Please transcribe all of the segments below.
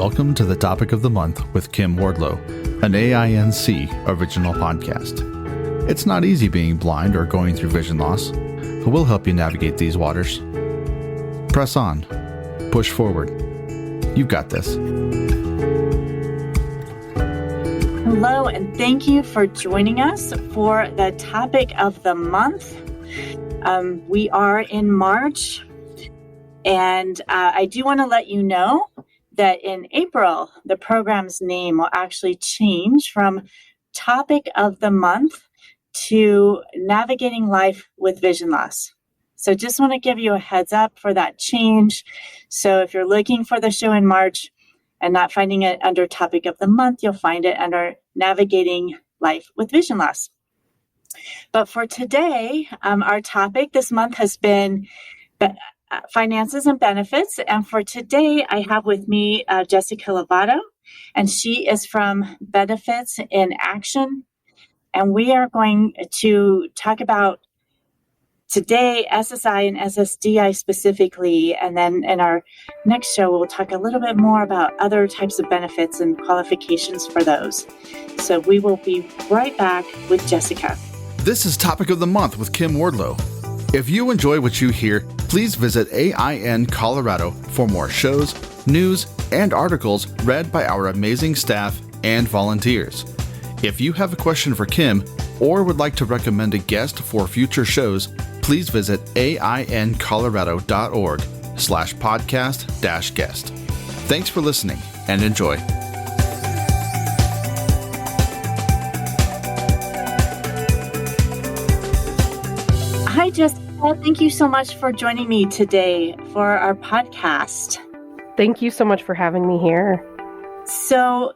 Welcome to the Topic of the Month with Kim Wardlow, an AINC original podcast. It's not easy being blind or going through vision loss, but we'll help you navigate these waters. Press on. Push forward. You've got this. Hello, and thank you for joining us for the Topic of the Month. We are in March, and I do want to let you know that in April, the program's name will actually change from Topic of the Month to Navigating Life with Vision Loss. So just want to give you a heads up for that change. So if you're looking for the show in March and not finding it under Topic of the Month, you'll find it under Navigating Life with Vision Loss. But for today, our topic this month has been finances and benefits. And for today, I have with me Jessica Lovato, and she is from Benefits in Action. And we are going to talk about today SSI and SSDI specifically. And then in our next show, we'll talk a little bit more about other types of benefits and qualifications for those. So we will be right back with Jessica. This is Topic of the Month with Kim Wardlow. If you enjoy what you hear, please visit AIN Colorado for more shows, news, and articles read by our amazing staff and volunteers. If you have a question for Kim or would like to recommend a guest for future shows, please visit aincolorado.org/podcast-guest. Thanks for listening and enjoy. Hi, Jessica. Thank you so much for joining me today for our podcast. Thank you so much for having me here. So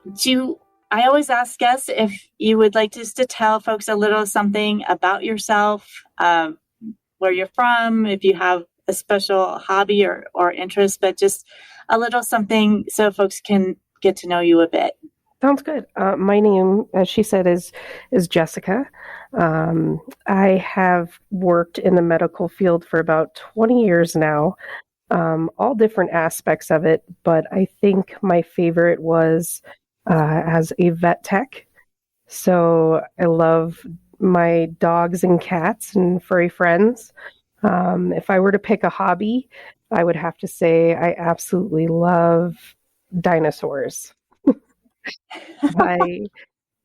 I always ask guests if you would like just to tell folks a little something about yourself, where you're from, if you have a special hobby or interest, but just a little something so folks can get to know you a bit. Sounds good. My name, as she said, is Jessica. I have worked in the medical field for about 20 years now, all different aspects of it, but I think my favorite was as a vet tech. So I love my dogs and cats and furry friends. If I were to pick a hobby, I would have to say I absolutely love dinosaurs.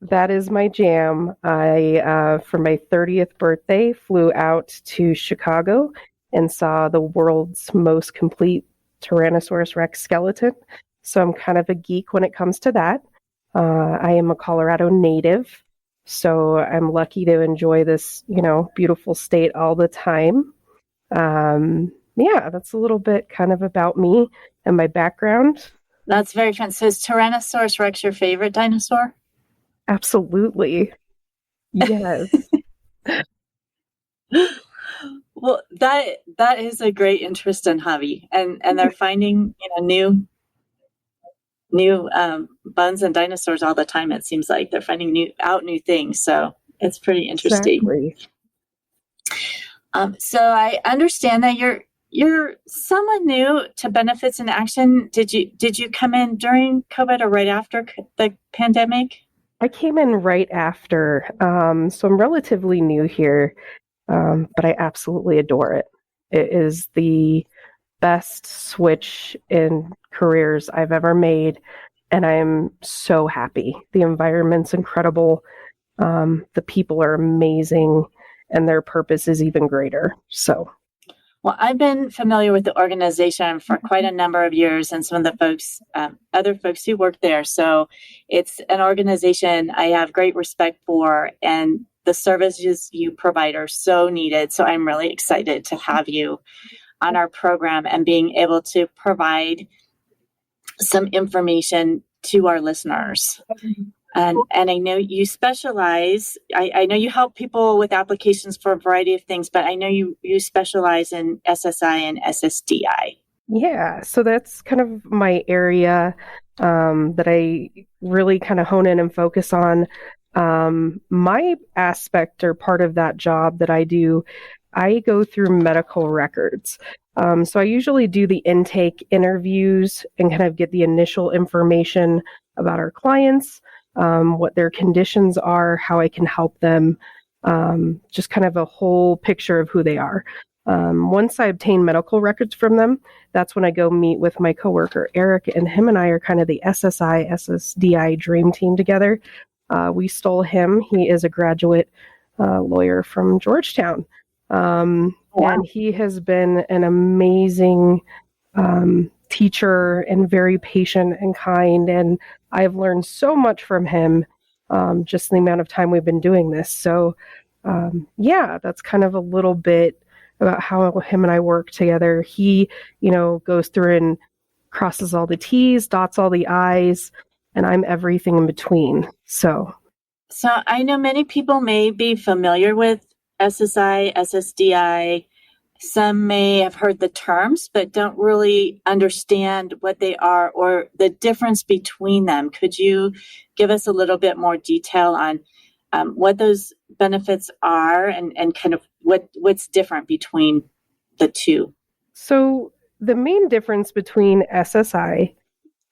That is my jam. I, for my 30th birthday, flew out to Chicago and saw the world's most complete Tyrannosaurus Rex skeleton. So I'm kind of a geek when it comes to that. I am a Colorado native, so I'm lucky to enjoy this, beautiful state all the time. That's a little bit kind of about me and my background. That's very fun. So is Tyrannosaurus Rex your favorite dinosaur? Absolutely. Yes. Well, that is a great interest and hobby. And they're finding, new bones and dinosaurs all the time. It seems like they're finding new things. So it's pretty interesting. Exactly. So I understand that you're somewhat new to Benefits in Action. Did you come in during COVID or right after the pandemic? I came in right after, so I'm relatively new here, but I absolutely adore it. It is the best switch in careers I've ever made, and I'm so happy. The environment's incredible. The people are amazing, and their purpose is even greater. So. Well, I've been familiar with the organization for quite a number of years and some of the folks, other folks who work there. So it's an organization I have great respect for, and the services you provide are so needed. So I'm really excited to have you on our program and being able to provide some information to our listeners. And I know you specialize, I know you help people with applications for a variety of things, but I know you specialize in SSI and SSDI. Yeah, so that's kind of my area that I really kind of hone in and focus on. My aspect or part of that job that I do, I go through medical records. So I usually do the intake interviews and kind of get the initial information about our clients, what their conditions are, how I can help them, just kind of a whole picture of who they are. Once I obtain medical records from them, that's when I go meet with my coworker, Eric, and him and I are kind of the SSI, SSDI dream team together. We stole him. He is a graduate lawyer from Georgetown. And he has been an amazing teacher and very patient and kind. And I've learned so much from him, just the amount of time we've been doing this. So, that's kind of a little bit about how him and I work together. He, goes through and crosses all the T's, dots all the I's, and I'm everything in between. So I know many people may be familiar with SSI, SSDI. Some may have heard the terms, but don't really understand what they are or the difference between them. Could you give us a little bit more detail on what those benefits are and kind of what's different between the two? So the main difference between SSI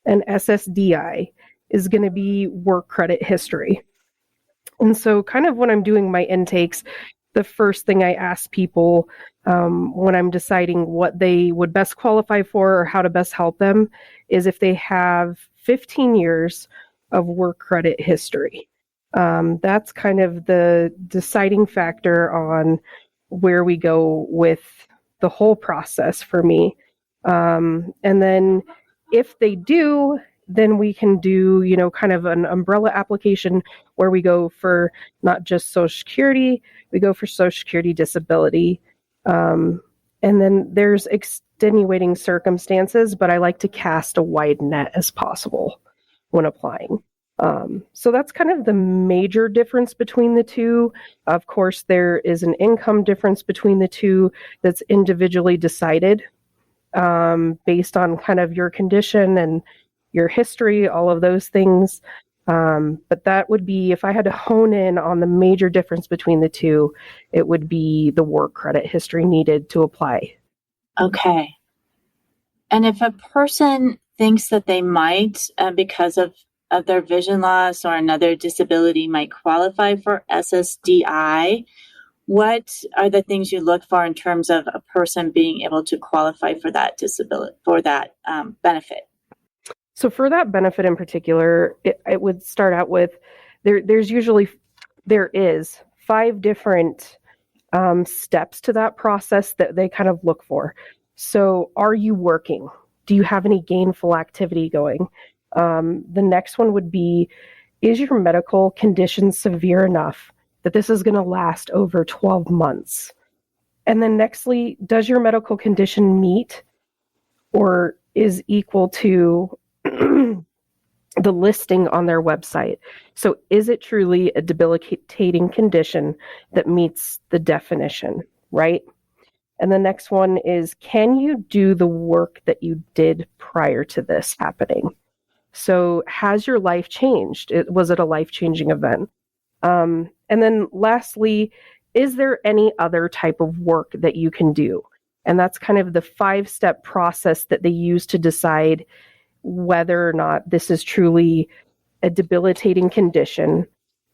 and SSDI is going to be work credit history. And so kind of when I'm doing my intakes, the first thing I ask people when I'm deciding what they would best qualify for or how to best help them is if they have 15 years of work credit history. That's kind of the deciding factor on where we go with the whole process for me. And then if they do, then we can do, kind of an umbrella application where we go for not just Social Security, we go for Social Security disability. And then there's extenuating circumstances, but I like to cast a wide net as possible when applying. So that's kind of the major difference between the two. Of course, there is an income difference between the two that's individually decided based on kind of your condition and your history, all of those things. But that would be, if I had to hone in on the major difference between the two, it would be the work credit history needed to apply. Okay. And if a person thinks that they might, because of their vision loss or another disability, might qualify for SSDI, what are the things you look for in terms of a person being able to qualify for that disability, for that benefit? So for that benefit in particular, it would start out with, there is 5 different steps to that process that they kind of look for. So are you working? Do you have any gainful activity going? The next one would be, is your medical condition severe enough that this is going to last over 12 months? And then nextly, does your medical condition meet or is equal to the listing on their website? So is it truly a debilitating condition that meets the definition, right? And the next one is, can you do the work that you did prior to this happening? So has your life changed? Was it a life-changing event? And then lastly, is there any other type of work that you can do? And that's kind of the 5-step process that they use to decide whether or not this is truly a debilitating condition.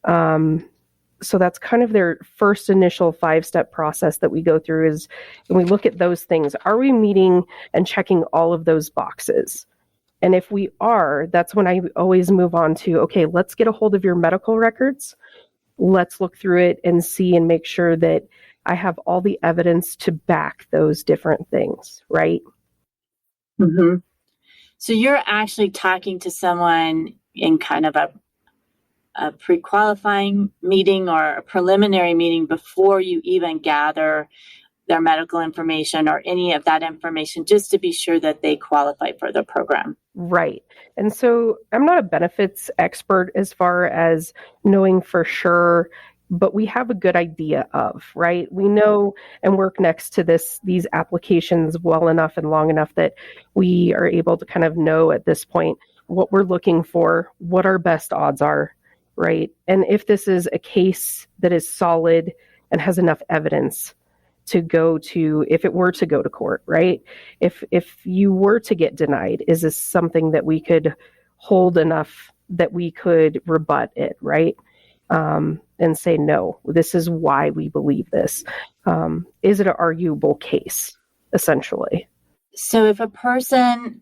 So that's kind of their first initial 5-step process that we go through is, and we look at those things. Are we meeting and checking all of those boxes? And if we are, that's when I always move on to, okay, let's get a hold of your medical records. Let's look through it and see and make sure that I have all the evidence to back those different things, right? Mm-hmm. So you're actually talking to someone in kind of a pre-qualifying meeting or a preliminary meeting before you even gather their medical information or any of that information, just to be sure that they qualify for the program. Right. And so I'm not a benefits expert as far as knowing for sure, but we have a good idea of, right? We know and work next to these applications well enough and long enough that we are able to kind of know at this point what we're looking for, what our best odds are, right? And if this is a case that is solid and has enough evidence to go to, if it were to go to court, right? If you were to get denied, is this something that we could hold enough that we could rebut it, right? And say, no, this is why we believe this. Is it an arguable case, essentially? So if a person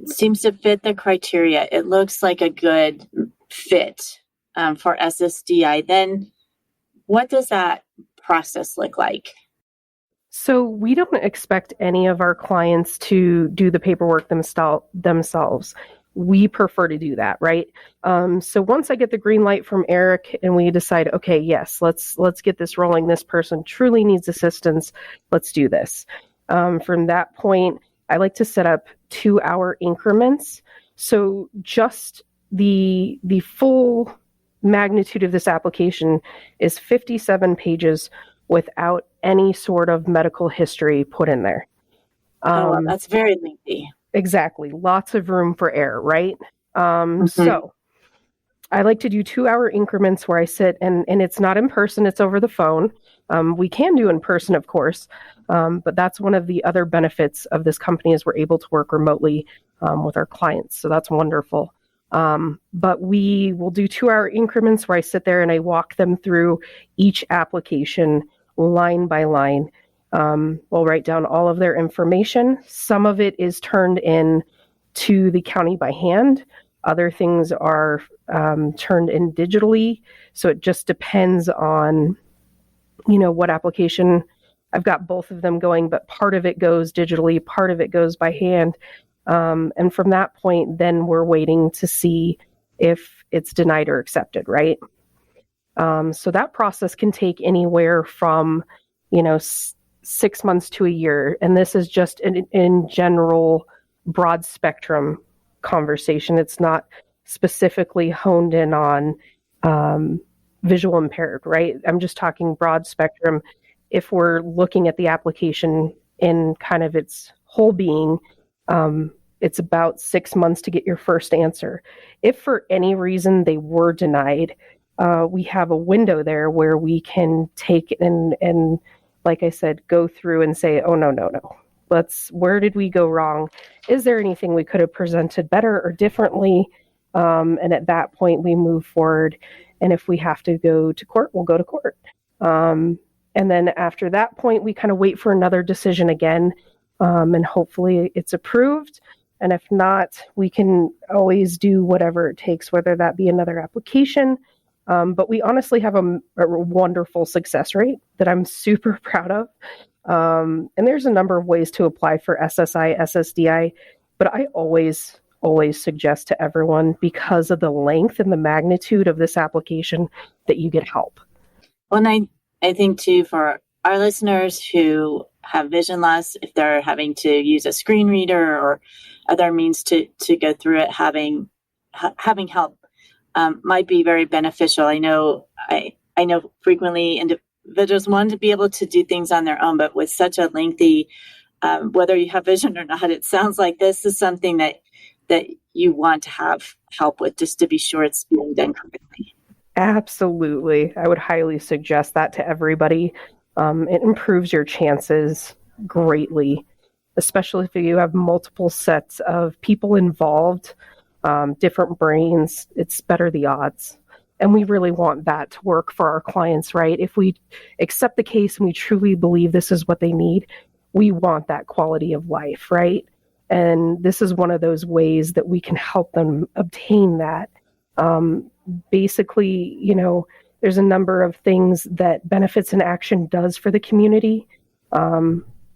seems to fit the criteria, it looks like a good fit for SSDI, then what does that process look like? So we don't expect any of our clients to do the paperwork themselves. We prefer to do that, right? So once I get the green light from Eric and we decide, okay, yes, let's get this rolling. This person truly needs assistance. Let's do this. From that point, I like to set up 2-hour increments. So just the full magnitude of this application is 57 pages without any sort of medical history put in there. That's very lengthy. Exactly. Lots of room for error, right? So I like to do 2-hour increments where I sit and it's not in person, it's over the phone. We can do in person, of course, but that's one of the other benefits of this company is we're able to work remotely with our clients. So that's wonderful. But we will do 2-hour increments where I sit there and I walk them through each application line by line. We'll write down all of their information. Some of it is turned in to the county by hand. Other things are turned in digitally. So it just depends on, what application. I've got both of them going, but part of it goes digitally, part of it goes by hand. And from that point, then we're waiting to see if it's denied or accepted, right? So that process can take anywhere from, 6 months to a year. And this is just in general, broad spectrum conversation. It's not specifically honed in on visual impaired, right? I'm just talking broad spectrum. If we're looking at the application in kind of its whole being, it's about 6 months to get your first answer. If for any reason they were denied, we have a window there where we can take and like I said, go through and say, oh, no. Where did we go wrong? Is there anything we could have presented better or differently? And at that point, we move forward. And if we have to go to court, we'll go to court. And then after that point, we kind of wait for another decision again. And hopefully it's approved. And if not, we can always do whatever it takes, whether that be another application. But we honestly have a wonderful success rate that I'm super proud of. And there's a number of ways to apply for SSI, SSDI, but I always suggest to everyone, because of the length and the magnitude of this application, that you get help. Well, and I think too, for our listeners who have vision loss, if they're having to use a screen reader or other means to go through it, having help might be very beneficial. I know frequently individuals want to be able to do things on their own, but with such a lengthy, whether you have vision or not, it sounds like this is something that you want to have help with, just to be sure it's being done correctly. Absolutely. I would highly suggest that to everybody. It improves your chances greatly, especially if you have multiple sets of people involved, different brains. It's better the odds. And we really want that to work for our clients, right? If we accept the case and we truly believe this is what they need, we want that quality of life, right? And this is one of those ways that we can help them obtain that. Basically, there's a number of things that Benefits in Action does for the community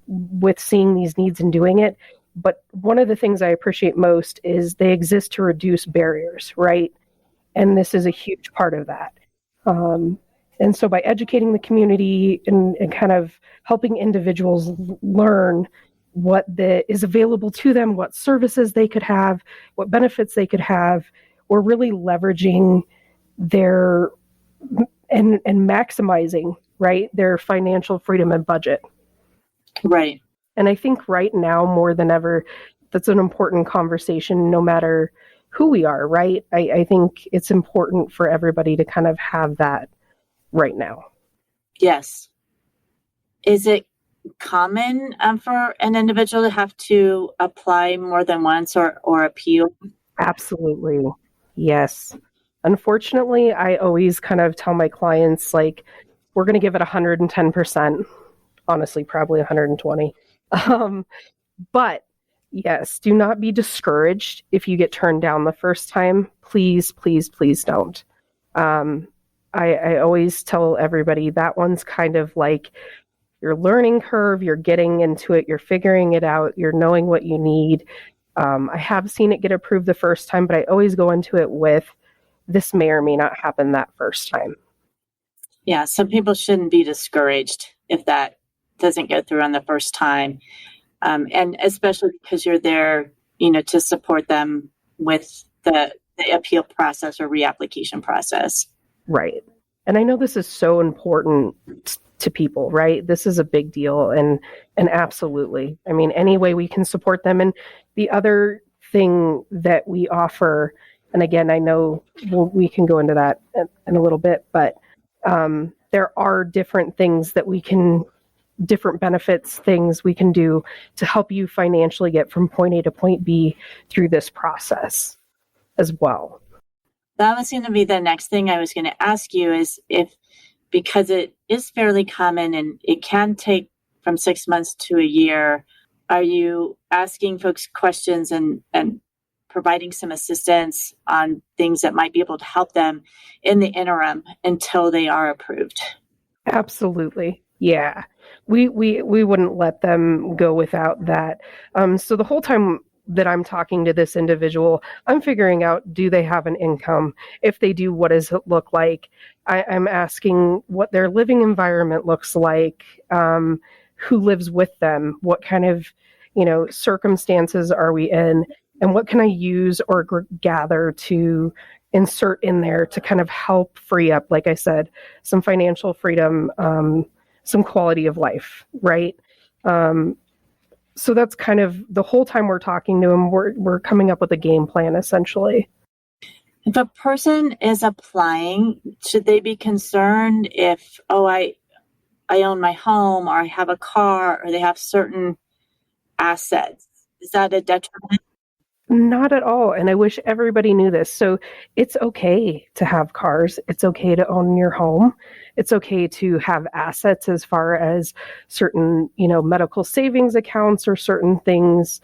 with seeing these needs and doing it. But one of the things I appreciate most is they exist to reduce barriers, right? And this is a huge part of that. And so by educating the community and kind of helping individuals learn what is available to them, what services they could have, what benefits they could have, we're really leveraging their and maximizing, right, their financial freedom and budget. Right. And I think right now more than ever, that's an important conversation, no matter who we are, right? I think it's important for everybody to kind of have that right now. Yes. Is it common for an individual to have to apply more than once or appeal? Absolutely. Yes. Unfortunately, I always kind of tell my clients, like, we're going to give it 110%. Honestly, probably 120. But yes, do not be discouraged if you get turned down the first time. Please, please, please don't. Um, I always tell everybody that one's kind of like your learning curve. You're getting into it. You're figuring it out. You're knowing what you need. I have seen it get approved the first time, but I always go into it with this may or may not happen that first time. Yeah, some people shouldn't be discouraged if that doesn't go through on the first time. And especially because you're there, to support them with the appeal process or reapplication process. Right. And I know this is so important to people, right? This is a big deal. And absolutely, I mean, any way we can support them. And the other thing that we offer, and again, I know we can go into that in a little bit, but there are different things that we can, different benefits, things we can do to help you financially get from point A to point B through this process as well. That was going to be the next thing I was going to ask you is because it is fairly common and it can take from 6 months to a year, are you asking folks questions and providing some assistance on things that might be able to help them in the interim until they are approved? Absolutely. Yeah. We wouldn't let them go without that. So the whole time that I'm talking to this individual, I'm figuring out, do they have an income? If they do, what does it look like? I'm asking what their living environment looks like, who lives with them, what kind of, circumstances are we in, and what can I use or gather to insert in there to kind of help free up, like I said, some financial freedom, some quality of life, right? So that's kind of the whole time we're talking to them, we're coming up with a game plan, essentially. If a person is applying, should they be concerned if, I own my home or I have a car or they have certain assets? Is that a detriment? Not at all. And I wish everybody knew this. So it's okay to have cars. It's okay to own your home. It's okay to have assets as far as certain, medical savings accounts or certain things.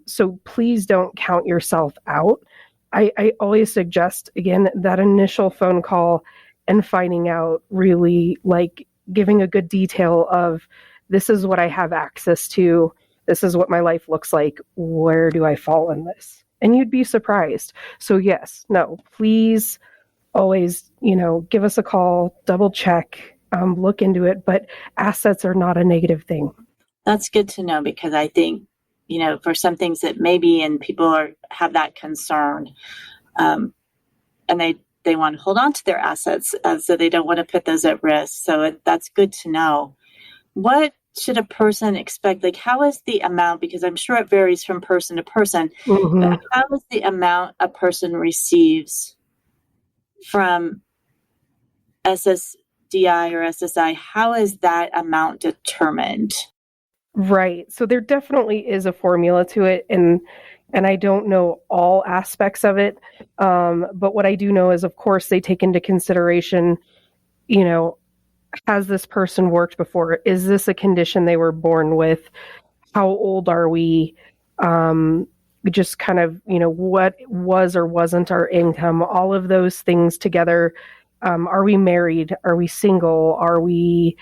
So please don't count yourself out. I always suggest, again, that initial phone call and finding out, really like giving a good detail of, this is what I have access to. This is what my life looks like. Where do I fall in this? And you'd be surprised. So yes, no, please always, give us a call, double check, look into it. But assets are not a negative thing. That's good to know, because I think, for some things that maybe, and people have that concern, and they want to hold on to their assets, so they don't want to put those at risk. So that's good to know. What should a person expect? Like, how is the amount, because I'm sure it varies from person to person, but how is the amount a person receives from SSDI or SSI? How is that amount determined? Right. So there definitely is a formula to it, and I don't know all aspects of it. But what I do know is, of course, they take into consideration, has this person worked before? Is this a condition they were born with? How old are we? Just kind of, what was or wasn't our income? All of those things together. Are we married? Are we single? Are we,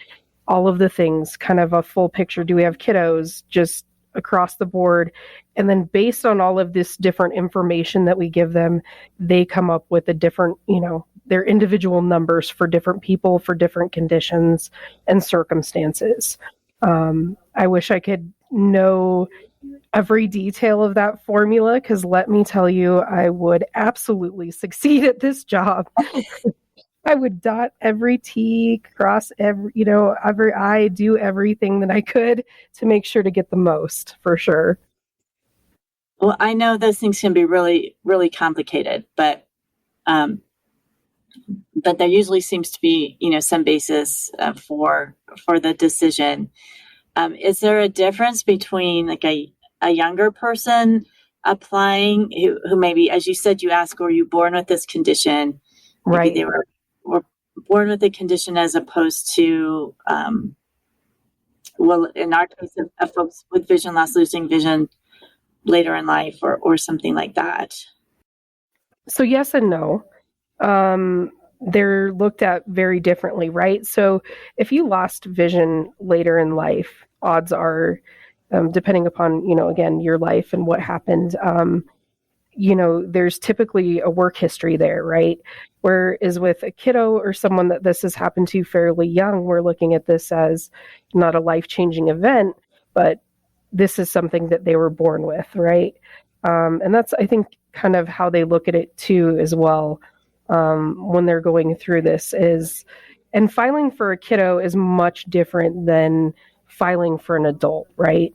all of the things, kind of a full picture? Do we have kiddos? Just across the board. And then based on all of this different information that we give them, they come up with a different, their individual numbers for different people, for different conditions and circumstances. I wish I could know every detail of that formula, because let me tell you, I would absolutely succeed at this job. I would dot every T, cross every I, do everything that I could to make sure to get the most, for sure. Well, I know those things can be really, really complicated, but but there usually seems to be, some basis for the decision. Is there a difference between like a younger person applying who maybe, as you said, you ask, were you born with this condition? Maybe Right. they were born with the condition, as opposed to, well, in our case, of folks with vision loss losing vision later in life, or something like that. So yes and no. They're looked at very differently, right? So if you lost vision later in life, odds are, depending upon, again, your life and what happened, there's typically a work history there, right? Whereas with a kiddo or someone that this has happened to fairly young, we're looking at this as not a life-changing event, but this is something that they were born with, right? And that's, I think, kind of how they look at it too as well, when they're going through this and filing for a kiddo is much different than filing for an adult, right?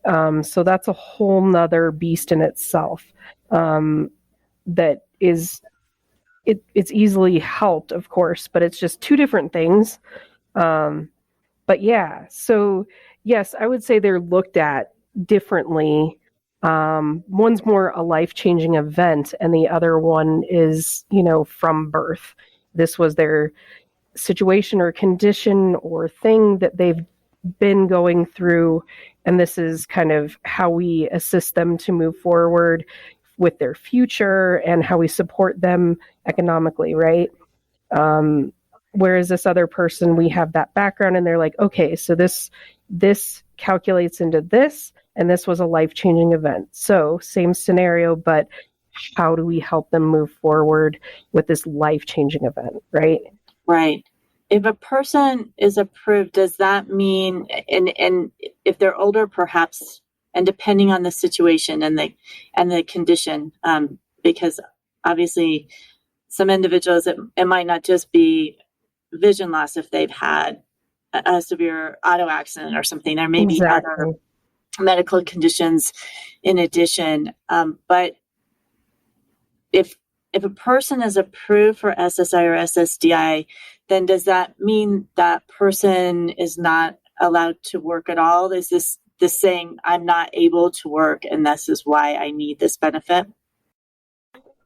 So that's a whole nother beast in itself. That is, it's easily helped, of course, but it's just two different things. But yeah, so yes, I would say they're looked at differently. One's more a life-changing event, and the other one is, from birth. This was their situation or condition or thing that they've been going through, and this is kind of how we assist them to move forward with their future and how we support them economically, right? Whereas this other person, we have that background and they're like, okay, so this calculates into this, and this was a life-changing event. So same scenario, but how do we help them move forward with this life-changing event, right? Right. If a person is approved, does that mean, and if they're older, perhaps, and depending on the situation and the condition, because obviously some individuals, it might not just be vision loss if they've had a severe auto accident or something. There may be other medical conditions in addition. But if a person is approved for SSI or SSDI, then does that mean that person is not allowed to work at all? Is this saying, I'm not able to work and this is why I need this benefit?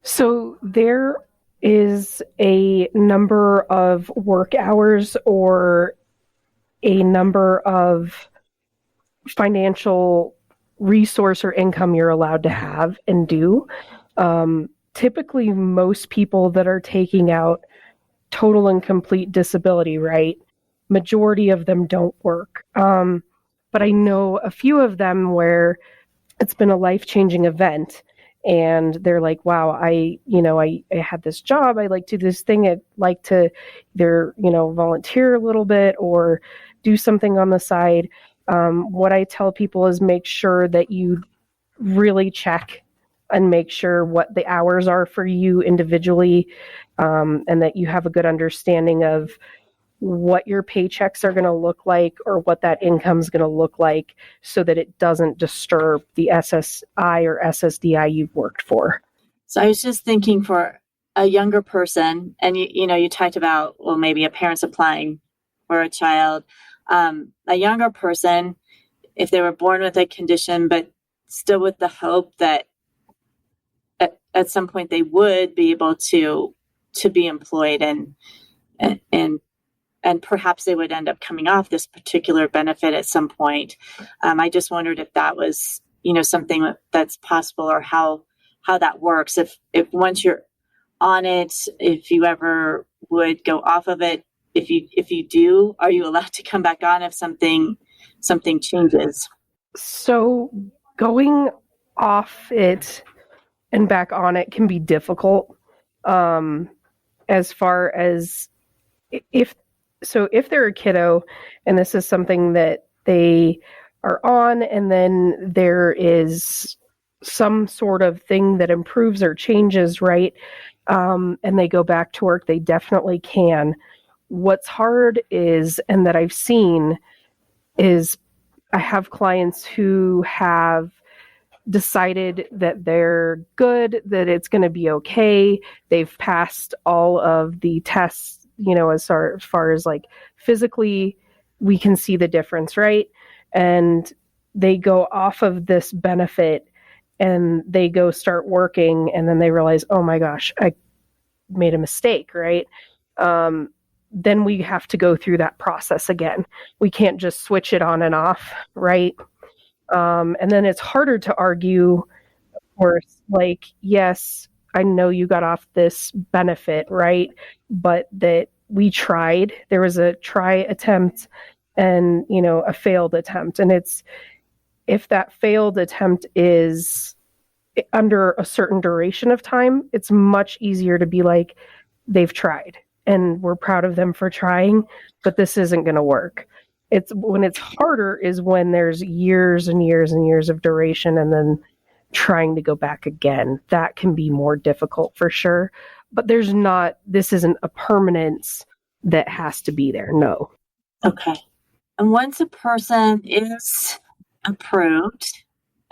So there is a number of work hours or a number of financial resource or income you're allowed to have and do. Typically, most people that are taking out total and complete disability, right? Majority of them don't work. But I know a few of them where it's been a life-changing event and they're like, wow, I had this job. I like to do this thing. I'd like to either, volunteer a little bit or do something on the side. What I tell people is make sure that you really check and make sure what the hours are for you individually, and that you have a good understanding of what your paychecks are going to look like or what that income is going to look like so that it doesn't disturb the SSI or SSDI you've worked for. So I was just thinking for a younger person, and you talked about, well, maybe a parent's applying for a child. A younger person, if they were born with a condition, but still with the hope that at some point they would be able to be employed and perhaps they would end up coming off this particular benefit at some point. I just wondered if that was, something that's possible, or how that works. If once you're on it, if you ever would go off of it, if you do, are you allowed to come back on if something changes? So going off it and back on it can be difficult. As far as if they're a kiddo and this is something that they are on, and then there is some sort of thing that improves or changes, right? And they go back to work, they definitely can. What's hard is, and that I've seen, is I have clients who have decided that they're good, that it's going to be okay. They've passed all of the tests, as far as like physically, we can see the difference, right? And they go off of this benefit and they go start working, and then they realize, oh my gosh, I made a mistake, right? Then we have to go through that process again. We can't just switch it on and off, right? And then it's harder to argue, of course, like, yes, I know you got off this benefit, right? But that we tried. There was a try attempt and, a failed attempt. And if that failed attempt is under a certain duration of time, it's much easier to be like, they've tried and we're proud of them for trying, but this isn't going to work. It's when it's harder is when there's years and years and years of duration and then trying to go back again. That can be more difficult for sure, but this isn't a permanence that has to be there. No. Okay. And once a person is approved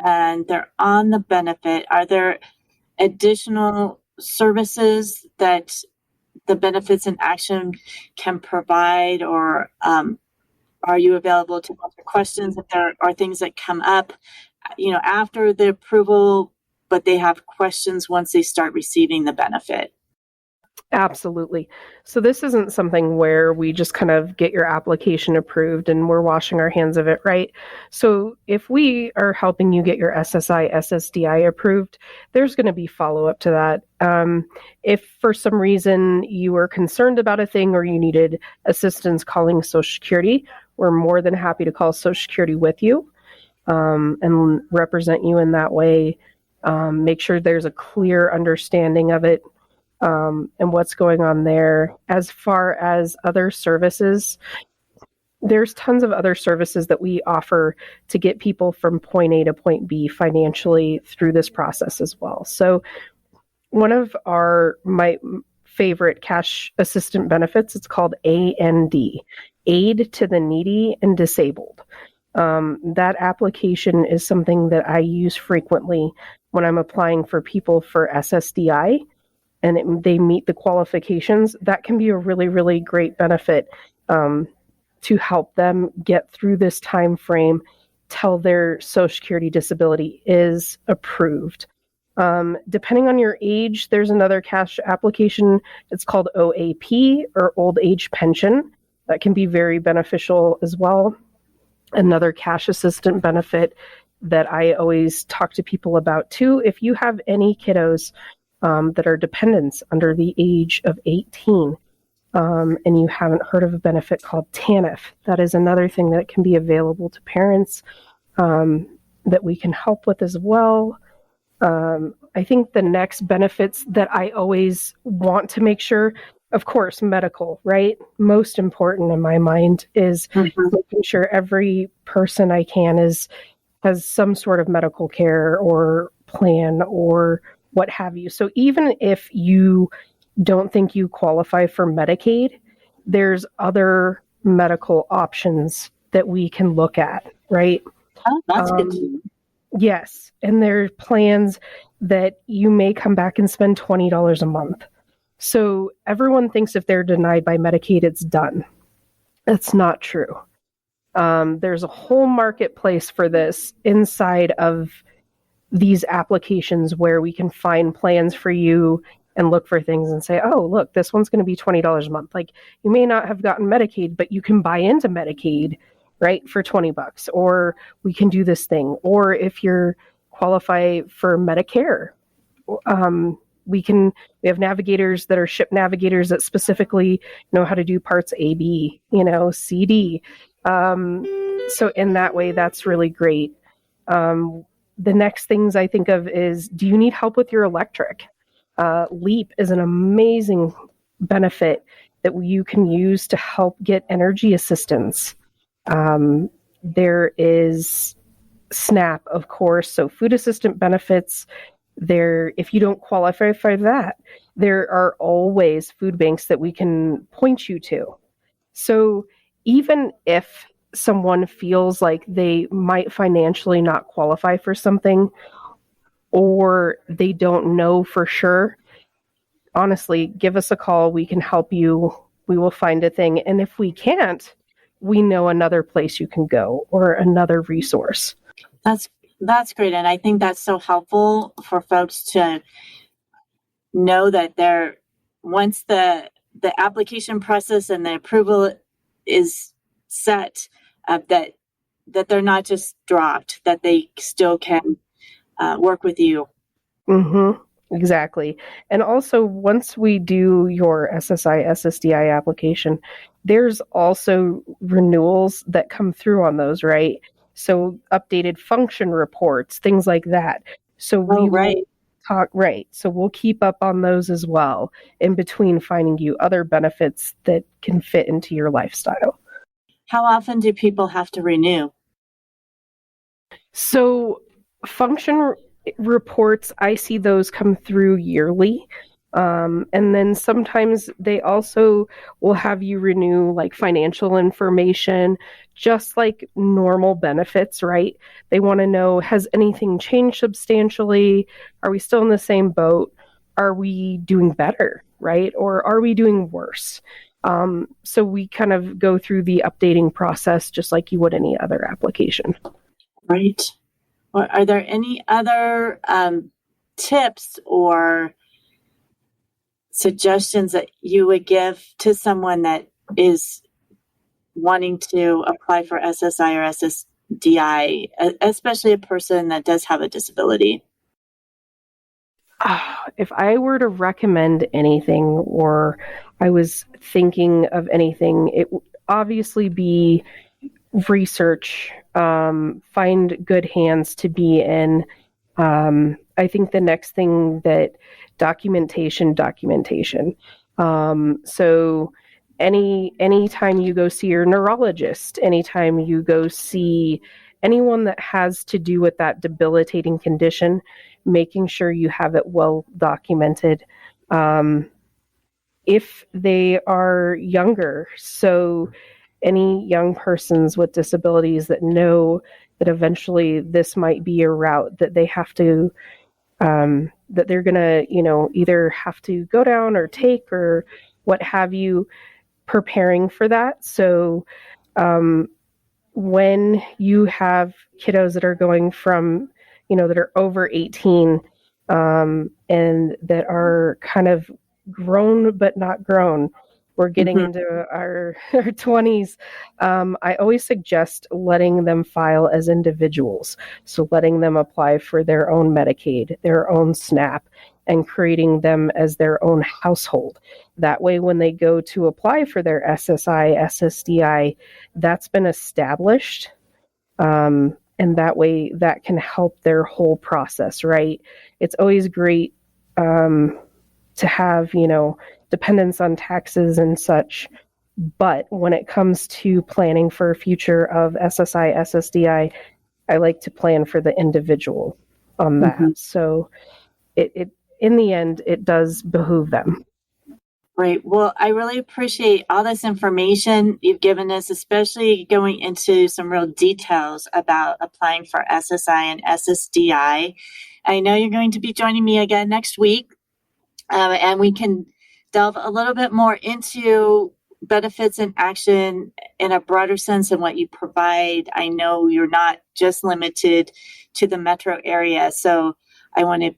and they're on the benefit, are there additional services that the Benefits in Action can provide, or are you available to answer questions if there are things that come up, after the approval, but they have questions once they start receiving the benefit? Absolutely. So this isn't something where we just kind of get your application approved and we're washing our hands of it, right? So if we are helping you get your SSI, SSDI approved, there's going to be follow-up to that. If for some reason you were concerned about a thing or you needed assistance calling Social Security, we're more than happy to call Social Security with you and represent you in that way. Make sure there's a clear understanding of it. And what's going on there. As far as other services, there's tons of other services that we offer to get people from point A to point B financially through this process as well. So one of my favorite cash assistant benefits, it's called AND, Aid to the Needy and Disabled. That application is something that I use frequently when I'm applying for people for SSDI. And they meet the qualifications. That can be a really, really great benefit to help them get through this time frame till their Social Security disability is approved. Depending on your age, there's another cash application. It's called OAP, or Old Age Pension. That can be very beneficial as well. Another cash assistant benefit that I always talk to people about too. If you have any kiddos that are dependents under the age of 18, and you haven't heard of a benefit called TANF, that is another thing that can be available to parents that we can help with as well. I think the next benefits that I always want to make sure, of course, medical, right? Most important in my mind is making sure every person I can has some sort of medical care or plan or what have you. So even if you don't think you qualify for Medicaid, there's other medical options that we can look at, right? Oh, that's good to know. Yes. And there are plans that you may come back and spend $20 a month. So everyone thinks if they're denied by Medicaid, it's done. That's not true. There's a whole marketplace for this inside of these applications where we can find plans for you and look for things and say, oh, look, this one's going to be $20 a month. Like, you may not have gotten Medicaid, but you can buy into Medicaid, right, for $20, or we can do this thing. Or if you're qualify for Medicare, we have navigators that are ship navigators that specifically know how to do parts A, B, C, D. So in that way, that's really great. The next things I think of is, do you need help with your electric? LEAP is an amazing benefit that you can use to help get energy assistance. There is SNAP, of course, so food assistant benefits. If you don't qualify for that, there are always food banks that we can point you to. So even if someone feels like they might financially not qualify for something, or they don't know for sure, honestly, give us a call. We can help you. We will find a thing. And if we can't, we know another place you can go or another resource. That's great. And I think that's so helpful for folks to know that once the application process and the approval is set, that they're not just dropped, that they still can work with you. Mm-hmm. Exactly. And also, once we do your SSI, SSDI application, there's also renewals that come through on those, right? So updated function reports, things like that. So we right. will talk, right. So we'll keep up on those as well, in between finding you other benefits that can fit into your lifestyle. How often do people have to renew? So function reports, I see those come through yearly. And then sometimes they also will have you renew like financial information, just like normal benefits, right? They want to know, has anything changed substantially? Are we still in the same boat? Are we doing better, right? Or are we doing worse? So we kind of go through the updating process just like you would any other application. Right. Or are there any other tips or suggestions that you would give to someone that is wanting to apply for SSI or SSDI, especially a person that does have a disability? If I were to recommend anything, or I was thinking of anything, it would obviously be research, find good hands to be in. I think the next thing that documentation. So anytime you go see your neurologist, anytime you go see anyone that has to do with that debilitating condition, making sure you have it well documented. If they are younger, so any young persons with disabilities that know that eventually this might be a route that they have to, that they're going to, either have to go down or take or what have you, preparing for that. So when you have kiddos that are going from, that are over 18 and that are kind of grown but not grown, we're getting into our 20s, I always suggest letting them file as individuals. So letting them apply for their own Medicaid, their own SNAP, and creating them as their own household. That way, when they go to apply for their SSI, SSDI, that's been established. And that way, that can help their whole process, right? It's always great to have, dependence on taxes and such. But when it comes to planning for a future of SSI, SSDI, I like to plan for the individual on that. So it in the end, it does behoove them. Great. Well, I really appreciate all this information you've given us, especially going into some real details about applying for SSI and SSDI. I know you're going to be joining me again next week, and we can delve a little bit more into benefits in action in a broader sense and what you provide. I know you're not just limited to the metro area, so I want to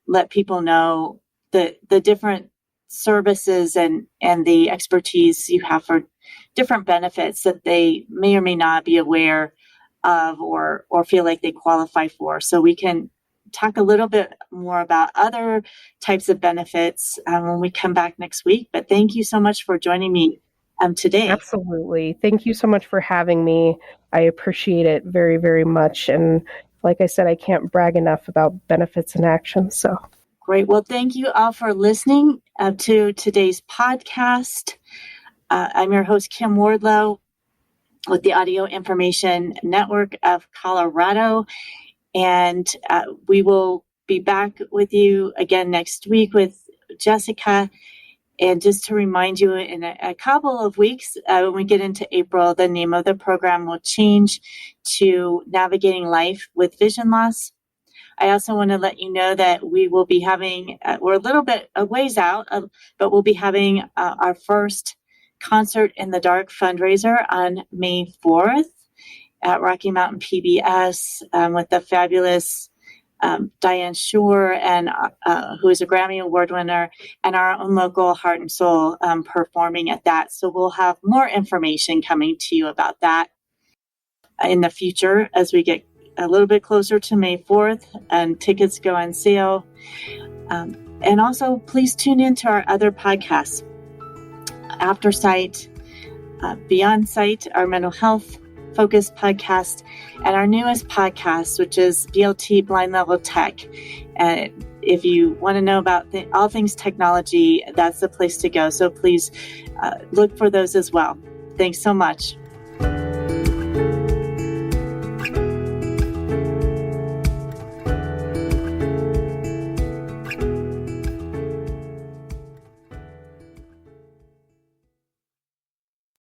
let people know the different services and the expertise you have for different benefits that they may or may not be aware of or feel like they qualify for. So we can talk a little bit more about other types of benefits when we come back next week. But thank you so much for joining me today. Absolutely. Thank you so much for having me. I appreciate it very, very much. And like I said, I can't brag enough about benefits in action. So great. Well, thank you all for listening to today's podcast. I'm your host, Kim Wardlow, with the Audio Information Network of Colorado. And we will be back with you again next week with Jessica. And just to remind you, in a couple of weeks, when we get into April, the name of the program will change to Navigating Life with Vision Loss. I also want to let you know that we will be having, we're a little bit a ways out, but we'll be having our first Concert in the Dark fundraiser on May 4th at Rocky Mountain PBS with the fabulous Diane Shore, and who is a Grammy Award winner, and our own local Heart and Soul performing at that. So we'll have more information coming to you about that in the future as we get a little bit closer to May 4th and tickets go on sale. And also, please tune in to our other podcasts, After Sight, Beyond Sight, our mental health focused podcast, and our newest podcast, which is BLT Blind Level Tech. If you want to know about all things technology, that's the place to go. So please look for those as well. Thanks so much.